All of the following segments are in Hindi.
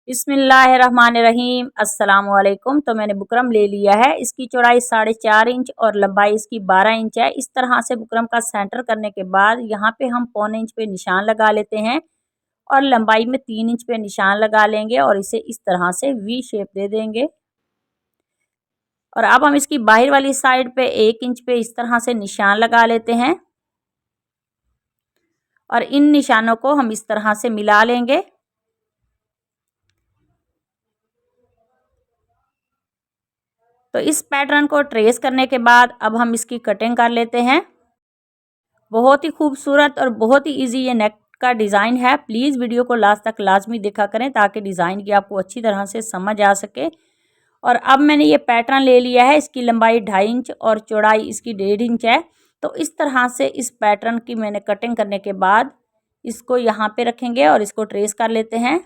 बिस्मिल्लाहिर्रहमानिर्रहीम अस्सलाम वालेकुम। तो मैंने बुकरम ले लिया है। इसकी चौड़ाई 4.5 इंच और लंबाई इसकी 12 इंच है। इस तरह से बुकरम का सेंटर करने के बाद यहाँ पे हम पौने इंच पे निशान लगा लेते हैं और लंबाई में 3 इंच पे निशान लगा लेंगे और इसे इस तरह से वी शेप दे देंगे। और अब हम इसकी बाहर वाली साइड पे 1 इंच पे इस तरह से निशान लगा लेते हैं और इन निशानों को हम इस तरह से मिला लेंगे। तो इस पैटर्न को ट्रेस करने के बाद अब हम इसकी कटिंग कर लेते हैं। बहुत ही खूबसूरत और बहुत ही इजी ये नेक का डिज़ाइन है। प्लीज़ वीडियो को लास्ट तक लाजमी देखा करें ताकि डिज़ाइन की आपको अच्छी तरह से समझ आ सके। और अब मैंने ये पैटर्न ले लिया है। इसकी लंबाई 2.5 इंच और चौड़ाई इसकी 1.5 इंच है। तो इस तरह से इस पैटर्न की मैंने कटिंग करने के बाद इसको यहाँ पे रखेंगे और इसको ट्रेस कर लेते हैं।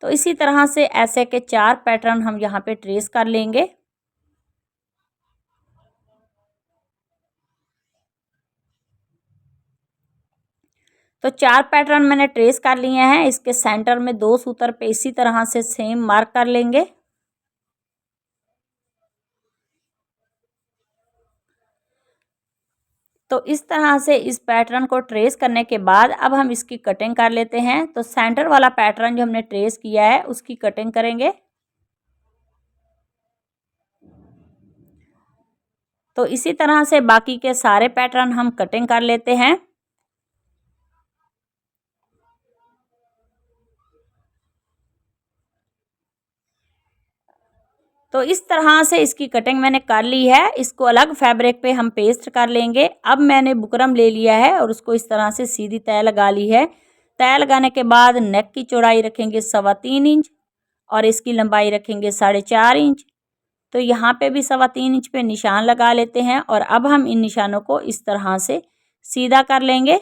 तो इसी तरह से ऐसे के 4 पैटर्न हम यहाँ पे ट्रेस कर लेंगे। तो 4 पैटर्न मैंने ट्रेस कर लिए हैं। इसके सेंटर में 2 सूतर पे इसी तरह से सेम मार्क कर लेंगे। तो इस तरह से इस पैटर्न को ट्रेस करने के बाद अब हम इसकी कटिंग कर लेते हैं। तो सेंटर वाला पैटर्न जो हमने ट्रेस किया है उसकी कटिंग करेंगे। तो इसी तरह से बाकी के सारे पैटर्न हम कटिंग कर लेते हैं। तो इस तरह से इसकी कटिंग मैंने कर ली है। इसको अलग फैब्रिक पे हम पेस्ट कर लेंगे। अब मैंने बुकरम ले लिया है और उसको इस तरह से सीधी तय लगा ली है। तय लगाने के बाद नेक की चौड़ाई रखेंगे 3.25 इंच और इसकी लंबाई रखेंगे 4.5 इंच। तो यहाँ पे भी 3.25 इंच पे निशान लगा लेते हैं और अब हम इन निशानों को इस तरह से सीधा कर लेंगे।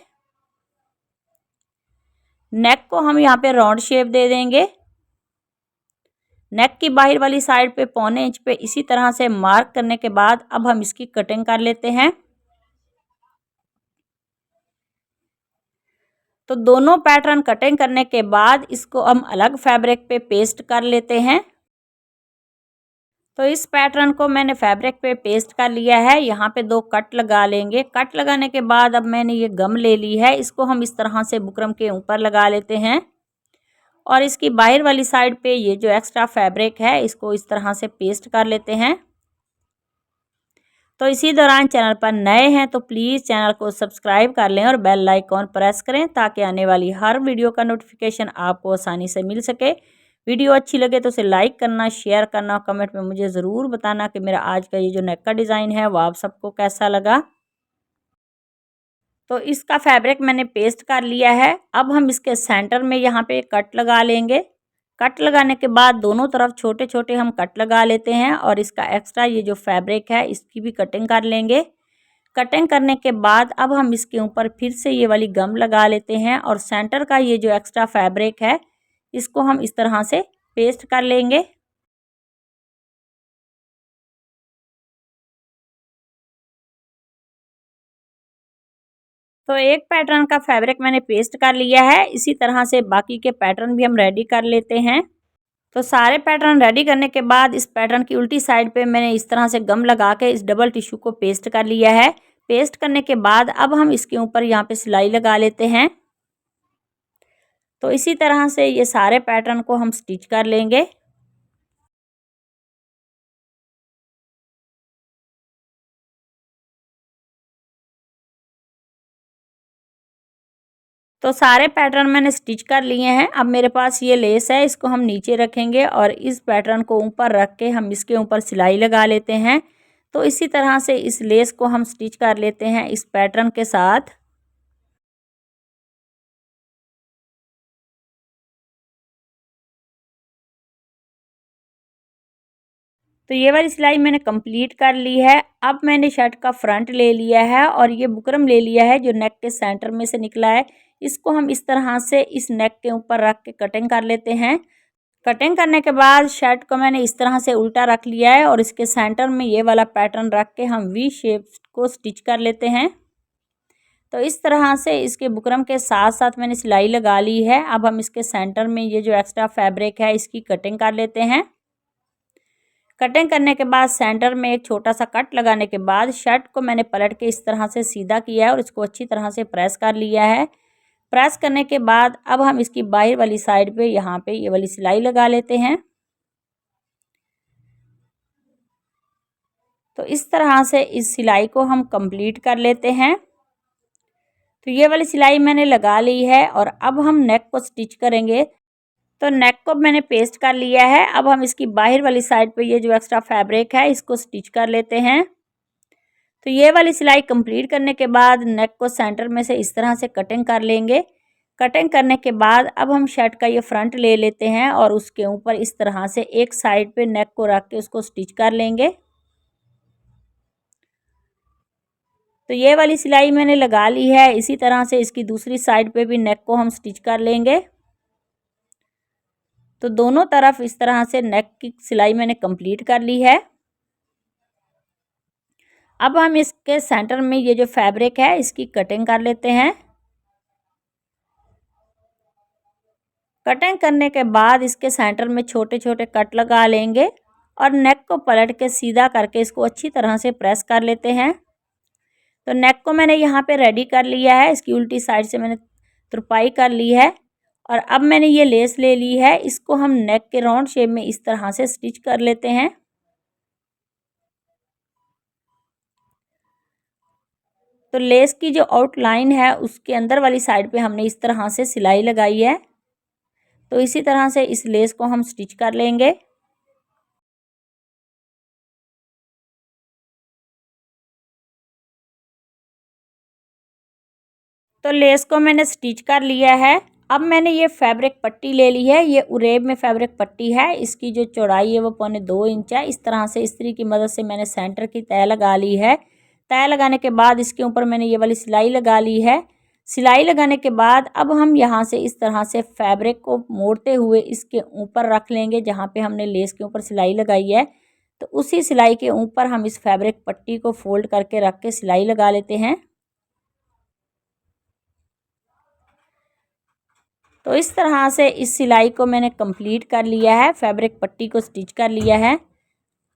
नेक को हम यहाँ पे राउंड शेप दे देंगे। नेक की बाहर वाली साइड पे पौने इंच पे इसी तरह से मार्क करने के बाद अब हम इसकी कटिंग कर लेते हैं। तो दोनों पैटर्न कटिंग करने के बाद इसको हम अलग फैब्रिक पे पेस्ट कर लेते हैं। तो इस पैटर्न को मैंने फैब्रिक पे पेस्ट कर लिया है। यहाँ पे 2 कट लगा लेंगे। कट लगाने के बाद अब मैंने ये गम ले ली है। इसको हम इस तरह से बुकरम के ऊपर लगा लेते हैं और इसकी बाहर वाली साइड पे ये जो एक्स्ट्रा फैब्रिक है इसको इस तरह से पेस्ट कर लेते हैं। तो इसी दौरान चैनल पर नए हैं तो प्लीज़ चैनल को सब्सक्राइब कर लें और बेल आइकॉन प्रेस करें ताकि आने वाली हर वीडियो का नोटिफिकेशन आपको आसानी से मिल सके। वीडियो अच्छी लगे तो उसे लाइक करना, शेयर करना और कमेंट में मुझे ज़रूर बताना कि मेरा आज का ये जो नेक का डिज़ाइन है वो आप सबको कैसा लगा। तो इसका फैब्रिक मैंने पेस्ट कर लिया है। अब हम इसके सेंटर में यहाँ पे कट लगा लेंगे। कट लगाने के बाद दोनों तरफ छोटे छोटे हम कट लगा लेते हैं और इसका एक्स्ट्रा ये जो फैब्रिक है इसकी भी कटिंग कर लेंगे। कटिंग करने के बाद अब हम इसके ऊपर फिर से ये वाली गम लगा लेते हैं और सेंटर का ये जो एक्स्ट्रा फैब्रिक है इसको हम इस तरह से पेस्ट कर लेंगे। तो एक पैटर्न का फैब्रिक मैंने पेस्ट कर लिया है। इसी तरह से बाकी के पैटर्न भी हम रेडी कर लेते हैं। तो सारे पैटर्न रेडी करने के बाद इस पैटर्न की उल्टी साइड पे मैंने इस तरह से गम लगा के इस डबल टिश्यू को पेस्ट कर लिया है। पेस्ट करने के बाद अब हम इसके ऊपर यहाँ पे सिलाई लगा लेते हैं। तो इसी तरह से ये सारे पैटर्न को हम स्टिच कर लेंगे। तो सारे पैटर्न मैंने स्टिच कर लिए हैं। अब मेरे पास ये लेस है, इसको हम नीचे रखेंगे और इस पैटर्न को ऊपर रख के हम इसके ऊपर सिलाई लगा लेते हैं। तो इसी तरह से इस लेस को हम स्टिच कर लेते हैं इस पैटर्न के साथ। तो ये वाली सिलाई मैंने कंप्लीट कर ली है। अब मैंने शर्ट का फ्रंट ले लिया है और ये बुकरम ले लिया है जो नेक के सेंटर में से निकला है। इसको हम इस तरह से इस नेक के ऊपर रख के कटिंग कर लेते हैं। कटिंग करने के बाद शर्ट को मैंने इस तरह से उल्टा रख लिया है और इसके सेंटर में ये वाला पैटर्न रख के हम वी शेप को स्टिच कर लेते हैं। तो इस तरह से इसके बुकरम के साथ साथ मैंने सिलाई लगा ली है। अब हम इसके सेंटर में ये जो एक्स्ट्रा फैब्रिक है इसकी कटिंग कर लेते हैं। कटिंग करने के बाद सेंटर में एक छोटा सा कट लगाने के बाद शर्ट को मैंने पलट के इस तरह से सीधा किया है और इसको अच्छी तरह से प्रेस कर लिया है। प्रेस करने के बाद अब हम इसकी बाहर वाली साइड पे यहाँ पे ये वाली सिलाई लगा लेते हैं। तो इस तरह से इस सिलाई को हम कंप्लीट कर लेते हैं। तो ये वाली सिलाई मैंने लगा ली है और अब हम नेक को स्टिच करेंगे। तो नेक को मैंने पेस्ट कर लिया है। अब हम इसकी बाहर वाली साइड पे ये जो एक्स्ट्रा फैब्रिक है इसको स्टिच कर लेते हैं। तो ये वाली सिलाई कंप्लीट करने के बाद नेक को सेंटर में से इस तरह से कटिंग कर लेंगे। कटिंग करने के बाद अब हम शर्ट का ये फ्रंट ले लेते हैं और उसके ऊपर इस तरह से एक साइड पे नेक को रख के उसको स्टिच कर लेंगे। तो ये वाली सिलाई मैंने लगा ली है। इसी तरह से इसकी दूसरी साइड पे भी नेक को हम स्टिच कर लेंगे। तो दोनों तरफ इस तरह से नेक की सिलाई मैंने कंप्लीट कर ली है। अब हम इसके सेंटर में ये जो फैब्रिक है इसकी कटिंग कर लेते हैं। कटिंग करने के बाद इसके सेंटर में छोटे छोटे कट लगा लेंगे और नेक को पलट के सीधा करके इसको अच्छी तरह से प्रेस कर लेते हैं। तो नेक को मैंने यहाँ पे रेडी कर लिया है। इसकी उल्टी साइड से मैंने तुरपाई कर ली है और अब मैंने ये लेस ले ली है। इसको हम नेक के राउंड शेप में इस तरह से स्टिच कर लेते हैं। तो लेस की जो आउटलाइन है उसके अंदर वाली साइड पे हमने इस तरह से सिलाई लगाई है। तो इसी तरह से इस लेस को हम स्टिच कर लेंगे। तो लेस को मैंने स्टिच कर लिया है। अब मैंने ये फैब्रिक पट्टी ले ली है। ये उरेब में फैब्रिक पट्टी है। इसकी जो चौड़ाई है वो 1.25 इंच है। इस तरह से इस्त्री की मदद से मैंने सेंटर की तय लगा ली है। तय लगाने के बाद इसके ऊपर मैंने ये वाली सिलाई लगा ली है। सिलाई लगाने के बाद अब हम यहाँ से इस तरह से फैब्रिक को मोड़ते हुए इसके ऊपर रख लेंगे जहाँ पे हमने लेस के ऊपर सिलाई लगाई है। तो उसी सिलाई के ऊपर हम इस फैब्रिक पट्टी को फोल्ड करके रख के सिलाई लगा लेते हैं। तो इस तरह से इस सिलाई को मैंने कंप्लीट कर लिया है। फैब्रिक पट्टी को स्टिच कर लिया है।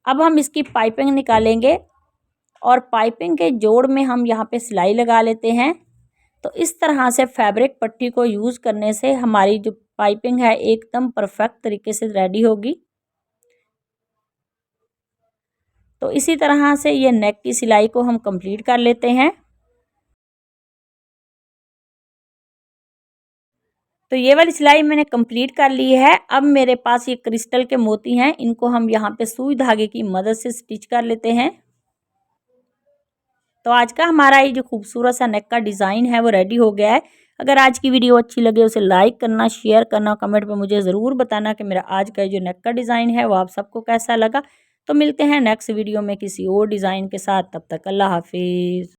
अब हम इसकी पाइपिंग निकालेंगे और पाइपिंग के जोड़ में हम यहाँ पे सिलाई लगा लेते हैं। तो इस तरह से फैब्रिक पट्टी को यूज़ करने से हमारी जो पाइपिंग है एकदम परफेक्ट तरीके से रेडी होगी। तो इसी तरह से ये नेक की सिलाई को हम कंप्लीट कर लेते हैं। तो ये वाली सिलाई मैंने कंप्लीट कर ली है। अब मेरे पास ये क्रिस्टल के मोती हैं, इनको हम यहाँ पे सुई धागे की मदद से स्टिच कर लेते हैं। तो आज का हमारा ये जो खूबसूरत सा नेक का डिज़ाइन है वो रेडी हो गया है। अगर आज की वीडियो अच्छी लगे उसे लाइक करना, शेयर करना, कमेंट में मुझे ज़रूर बताना कि मेरा आज का जो नेक का डिज़ाइन है वो आप सबको कैसा लगा। तो मिलते हैं नेक्स्ट वीडियो में किसी और डिज़ाइन के साथ। तब तक अल्लाह हाफिज़।